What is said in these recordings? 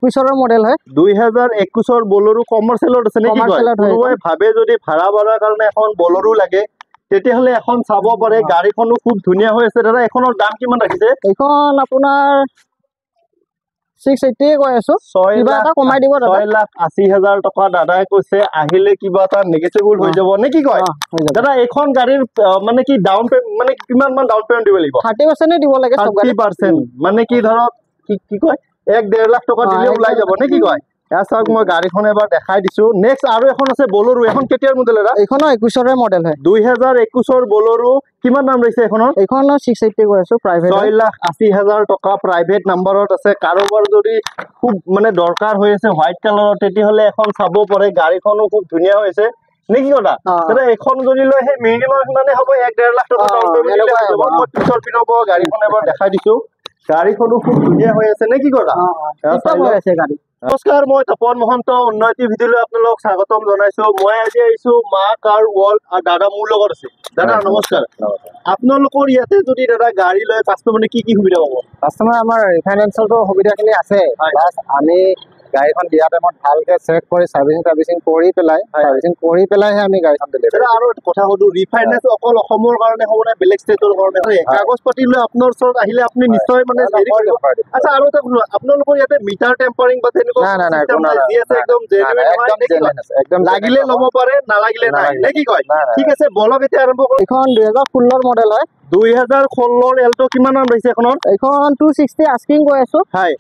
পিছৰৰ model হয় 2021 বলেৰো কমাৰ্চিয়েলত আছে নেকি কোনোবাই ভাবে যদি ভাড়া বাড়াৰ কাৰণে এখন বলেৰো লাগে তেতিয়াহলে এখন চাব পাৰে গাড়ীখনো খুব ধুনীয়া হৈ আছে দাদা এখনৰ দাম কিমান ৰাখিছে এইখন আপোনাৰ 680 কৈ আছো কিবা এটা কমাই দিব দাদা 6,80,000 টকা দাদাই কৈছে আহিলে কিবা এটা নেগেটিবল হৈ যাব নে কি কয় দাদা এখন গাড়ীৰ মানে কি ডাউন পেমেন্ট মানে কিমান মান ডাউন পেমেন্ট দিব লাগিব 30% দিব লাগে সব গাড়ী 30% মানে কি ধৰক কি কয় 1.5 লাখ টকা দিলে ওলাই যাব নে কি কয় চাওক মই গাড়ীখন এবাৰ দেখাই দিছো নেক্সট আৰু এখন আছে বলেৰো এখন কেতিয়াৰ মডেল এৰা এইখন 21ৰ মডেল হয় 2021ৰ বলেৰো কিমান নাম ৰৈছে এখনৰ এইখন 680 কৈ আছো প্ৰাইভেট 6,80,000 টকা প্ৰাইভেট নাম্বাৰত আছে কাৰোবাৰ যদি খুব মানে দৰকাৰ হৈ আছে হোৱাইট কালাৰৰ তেতিয়াহলে এখন চাব পাৰে গাড়ীখনো খুব ধুনীয়া হৈছে নেকি কথা দাদা এখন যদি লৈ সেই মিনিমাম মানে হ'ব 1.5 লাখ টকা ডাউন পেমেন্ট দিলে হ'ব মই পিছৰ পিনৰ পৰা গাড়ীখন এবাৰ দেখাই দিছো গাড়ীখনো খুব ধুনীয়া হৈ আছে নেকি কথা আছে গাড়ী নমস্কাৰ মই তপন মহন্ত উন্নতি ভিডিঅ'লৈ আপোনালোকক স্বাগতম জনাইছো মই আজি আহিছো মা কাৰ ৱৰ্ল্ড আৰু দাদা মোৰ লগত আছে দাদা নমস্কাৰ আপোনালোকৰ ইয়াতে যদি দাদা গাড়ী লয় কাষ্টমাৰে কি সুবিধা পাব কাষ্টমাৰ আমাৰ ৰিফাইনেন্সৰ সুবিধাখিনি আছে প্লাছ আমি গাড়ীখন দিয়া টাইমত ভালকে চেক কৰি সাৰ্ভিসিং কৰি পেলাইহে আমি গাড়ীখন ডেলিভাৰী আৰু কথা সুধো ৰিফাইনেন্স অকল অসমৰ কাৰণে হ'ব নে বেলেগ ষ্টেটৰ কাৰণে কাগজ পাতি লৈ আপোনাৰ ওচৰত আহিলে আপুনি নিশ্চয় মানে আচ্ছা আৰু এটা শুনো আপোনালোকৰ ইয়াতে মিটাৰ টেম্পাৰিং বা তেনেকুৱা একদম লাগিলে ল'ব পাৰে নালাগিলে নাই নে কি কয় ঠিক আছে বলক এতিয়া আৰম্ভ কৰোঁ এইখন 2016ৰ মডেল হয় 2016ৰ এল্টো কিমান দাম ৰৈছে এখনৰ এইখন 260 আস্কিং কৈ আছো হয়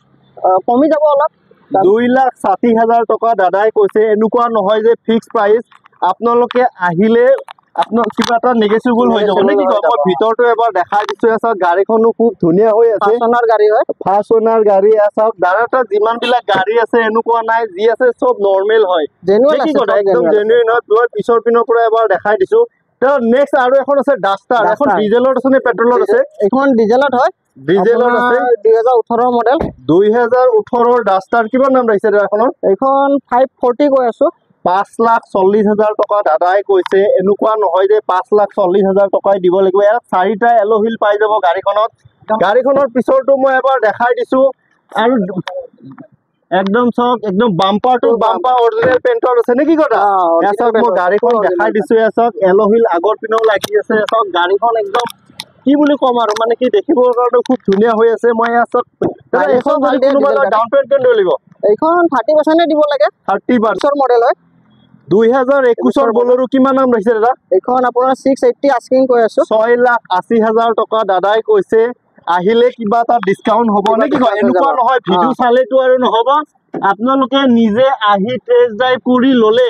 কমি যাব অলপ 2,60,000 টকা দাদাই কৈছে এনেকুৱা নহয় যে ফিক্স প্ৰাইচ আপোনালোকে আহিলে আপোনাৰ কিবা এটা নেগেটিবল হৈ যাব নেকি মই ভিতৰটো এবাৰ দেখাই দিছো আছে গাড়ীখনো খুব ধুনীয়া হৈ আছে ফাৰ্ষ্ট গাড়ী হয় ফাৰ্ষ্ট ওনাৰ গাড়ী আছে দাদাটা যিমান বিলাক গাড়ী আছে এনেকুৱা নাই যি আছে সব নৰ্মেল হয় কি কথা একদম জেনুইন হয় মই পিছৰ পিনৰ পৰা এবাৰ দেখাই দিছো তাৰ নেক্সট আৰু এখন আছে ডাস্টাৰ এখন ডিজেলত আছে নে পেট্ৰলত আছে এখন ডিজেলত হয় ডিজেলত আছে 2018 মডেল 2018ৰ ডাস্টাৰ কিমান দাম ৰাখিছে এখনৰ এইখন 540 কৈ আছো 5,40,000 টকা দাদাই কৈছে এনেকুৱা নহয় যে 5,40,000 টকাই দিব লাগিব ইয়াত 4টা এলোহিল পাই যাব গাড়ীখনৰ পিছৰটো মই এবাৰ দেখাই দিছো আৰু একদম সব একদম বাম্পাৰ টু বাম্পাৰ অৰিজিনাল পেইন্টৰ আছে নেকি কথা এসক মই গাড়ীখন দেখাই দিছো এসক এলোহিল আগৰ পিনও লাগি আছে এসক গাড়ীখন একদম কি বুলি কম আৰু মানে কি দেখিবৰ কাৰণে খুব ধুনীয়া হৈ আছে মই এসক এখন গাড়ী কোনোবা ডাউন পেমেন্ট কেন দিব এইখন 30% দিব লাগে 30% মডেল হয় 2021ৰ বলেৰো কিমান দাম ৰাখিছে দাদা এইখন আপোনাৰ 680 আস্কিং কৈ আছো 6,80,000 টকা দাদাই কৈছে আহিলে কিবা এটা ডিসকাউন্ট হ'ব নেকি এনেকুৱা নহয় ভিডিও চালেতো আৰু নহব আপোনালোকে নিজে আহি টেষ্ট ড্ৰাইভ কৰি ললে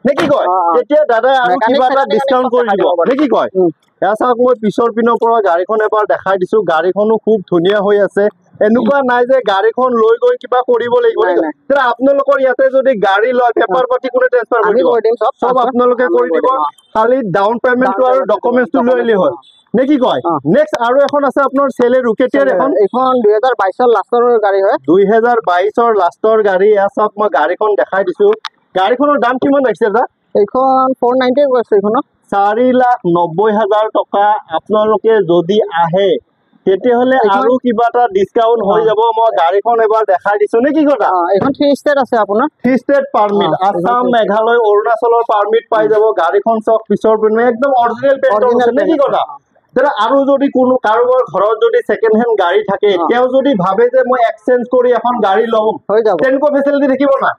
নেকি কয় তেতিয়া দাদা আৰু কিবা এটা ডিসকাউন্ট কৰি দিব নেকি কয় এসাক মই পিছৰ পিনৰ পৰা গাড়ীখন এবাৰ দেখাই দিছো গাড়ীখনো খুব ধুনীয়া হৈ আছে এনেকুৱা নাই যে গাড়ীখন লৈ গৈ কিবা কৰিব লাগিব তেতিয়া আপোনালোকৰ ইয়াতে যদি গাড়ী লয় পেপাৰ পাতি কোনে ট্ৰান্সফাৰ কৰি দিব সব আপোনালোকে কৰি দিব খালি ডাউন পেমেন্টটো আৰু ডকুমেন্টটো লৈ আহিলে হ'ল নেকি কয় নেক্সট আৰু এখন আছে আপোনাৰ সেলেৰো কেতিয়াৰ এখন 2022ৰ লাষ্টৰ গাড়ী হয় 2022ৰ লাষ্টৰ গাড়ী এসাক মই গাড়ীখন দেখাই দিছো গাড়ীখনৰ দাম কিমান ৰাখিছে দাদা এইখন 490 কৈছে এইখনৰ 4,90,000 টকা আপোনালোকে যদি আহে তেতিয়াহলে আৰু কিবা এটা ডিসকাউন্ট হৈ যাব মই গাড়ীখন এবাৰ দেখাই দিছো নে কি কথা এইখন 3 ষ্টেট আছে আপোনাৰ 3 ষ্টেট পাৰমিট আসাম মেঘালয় অৰুণাচলৰ পাৰমিট পাই যাব গাড়ীখন সব পিছৰ পিনে একদম অৰিজিনাল পেইন্টৰ আছে নে কি কথা দাদা আৰু যদি কোনো কাৰোবাৰ ঘৰত যদি সেকেন্ড হেণ্ড গাড়ী থাকে তেও যদি ভাবে যে মই এক্সচেঞ্জ কৰি এখন গাড়ী লম তেনেকুৱা ফেসিলিটি থাকিব না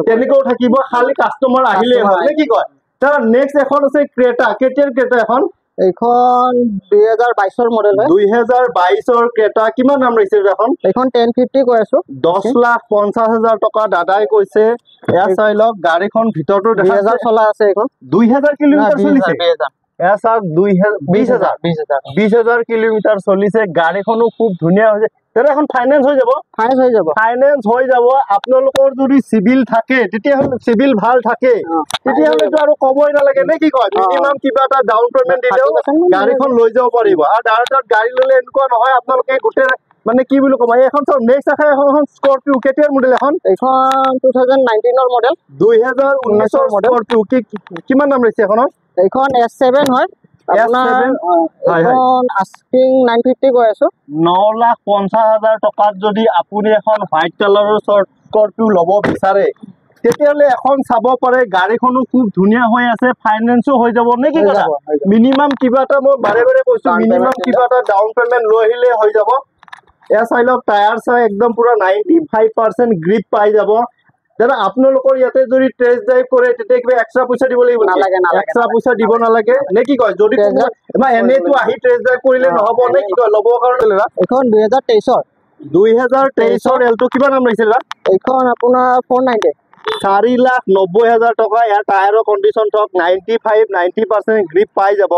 তেনেকুৱা থাকিব খালি কাস্টমাৰ আহিলে হয় নে কি কয় তাৰ নেক্সট এখন আছে ক্ৰেটা কেতিয়াৰ ক্ৰেটা এখন এইখন 2022ৰ মডেল হয় 2022ৰ ক্ৰেটা কিমান দাম ৰাখিছে এখন 1050 কৈ আছো 10,50,000 টকা দাদাই কৈছে এয়া চাই লওক গাড়ীখন ভিতৰটো দেখা 2000 চলা আছে এখন 2000 কিলোমিটাৰ চলিছে এয়া চাওক 20,000 কিলোমিটাৰ চলিছে গাড়ীখনো খুব ধুনীয়া হৈছে তেনে এখন ফাইনান্স হৈ যাব আপোনালোকৰ যদি সিভিল থাকে তেতিয়াহলে সিভিল ভাল থাকে তেতিয়াহলেতো আৰু কবই নালাগে নে কি কয় মিনিমাম কিবা এটা ডাউন পেমেন্ট দিলেও গাড়ীখন লৈ যাব পাৰিব আৰু ডাইৰেক্ট গাড়ী ললে এনেকুৱা নহয় আপোনালোকে গোটে মানে কি বুলি কম এখন সব নেক্সট আছে এখন স্কৰপিও কেতিয়াৰ মডেল এখন 2019ৰ মডেল 2019ৰ স্কৰপিও কিমান দাম ৰাখিছে এখনৰ এইখন S7 হয় এখন আস্কিং 950 কৈ আছো 9,50,000 টকাত যদি আপুনি এখন হোৱাইট কালাৰৰ স্কৰপিঅ ল'ব বিচাৰে তেতিয়াহ'লে এখন চাব পাৰে গাড়ীখনো খুব ধুনীয়া হৈ আছে ফাইনেন্সো হৈ যাব নে কি কথা মিনিমাম কিবা এটা মই বাৰে বাৰে কৈছো মিনিমাম কিবা এটা ডাউন পেমেন্ট লৈ আহিলে হৈ যাব এয়া চাই লওক টায়াৰ চাই একদম পুৰা 95% গ্ৰিপ পাই যাব দাদা আপোনালোকৰ ইয়াতে যদি টেষ্ট ড্ৰাইভ কৰে তেতিয়া কিবা এক্সট্ৰা পইচা দিব লাগিব নালাগে এক্সট্ৰা পইচা দিব নালাগে নে কি কয় যদি এনেটো আহি টেষ্ট ড্ৰাইভ কৰিলে নহব নে কি কয় ল'ব কাৰণে এখন 2023 এলটো কিমান দাম লাগিছিল এইখন আপোনাৰ 490 4,90,000 টকা ইয়াৰ টায়াৰৰ কণ্ডিশ্যন থক 95-90% গ্ৰিপ পাই যাব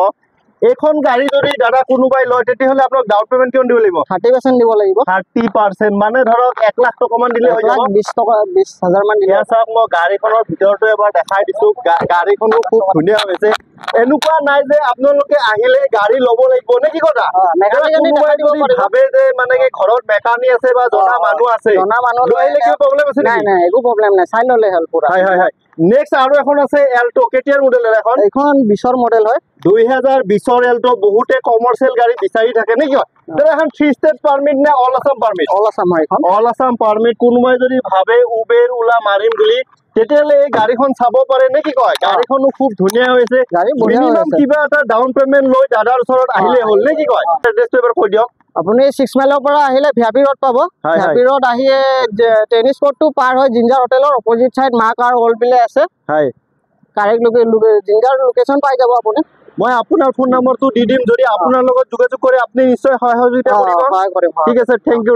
এইখন গাড়ী যদি দাদা কোনোবাই লয় তেতিয়াহ'লে আপোনাক ডাউন পেমেন্ট কিমান দিব লাগিব 30% দিব লাগিব 30% মানে ধৰক 1 লাখ টকা মান দিলে হৈ যাব 20,000 মান দিয়া চাওক মই গাড়ীখনৰ ভিতৰটো এবাৰ দেখাই দিছো গাড়ীখনো খুব ধুনীয়া হৈছে এনেকুৱা নাই যে আপোনালোকে আহিলে গাড়ী ল'ব লাগিব নে কি কথা ভাবে যে মানে কি ঘৰত মেকানিক আছে বা জনা মানুহ আছে লৈ আহিলে কিবা প্ৰব্লেম আছে নাই নাই একো প্ৰব্লেম নাই চাই ল'লে হ'ল পুৰা হয় নেক্সট আৰু এখন আছে এল্টো কেতিয়াৰ মডেলৰ এখন 20ৰ মডেল হয় 2020ৰ এল্টো বহুতে কমাৰ্চিয়েল গাড়ী বিচাৰি থাকে নে কি দাদা এখন 3 ষ্টেট পাৰমিট নে all Assam permit all Assam হয় এখন অল আসাম পাৰমিট কোনোবাই যদি ভাবে উবেৰ ওলা মাৰিম বুলি তেতিয়াহ'লে এই গাড়ীখন চাব পাৰে নে কি কয় গাড়ীখনো খুব ধুনীয়া হৈছে মিনিমাম কিবা এটা ডাউন পেমেন্ট লৈ দাদাৰ ওচৰত আহিলে হ'ল নে কি কয় এড্ৰেছটো এবাৰ কৈ দিয়ক আপুনি 6 মাইলৰ পৰা আহিলে ভিআপি ৰোড পাব ভিআপি ৰোড আহি টেনিছ কোৰ্টটো পাৰ হৈ জিঞ্জাৰ হোটেলৰ অপজিট সাইড মা কাৰ হল পিলে আছে হয় কাৰেক্ট জিঞ্জাৰ লোকেশন পাই যাব আপুনি মই আপোনাৰ ফোন নম্বৰটো দি দিম যদি আপোনাৰ লগত যোগাযোগ কৰে আপুনি নিশ্চয় সহযোগিতা কৰিব সহায় কৰিম ঠিক আছে থ্যাংক ইউ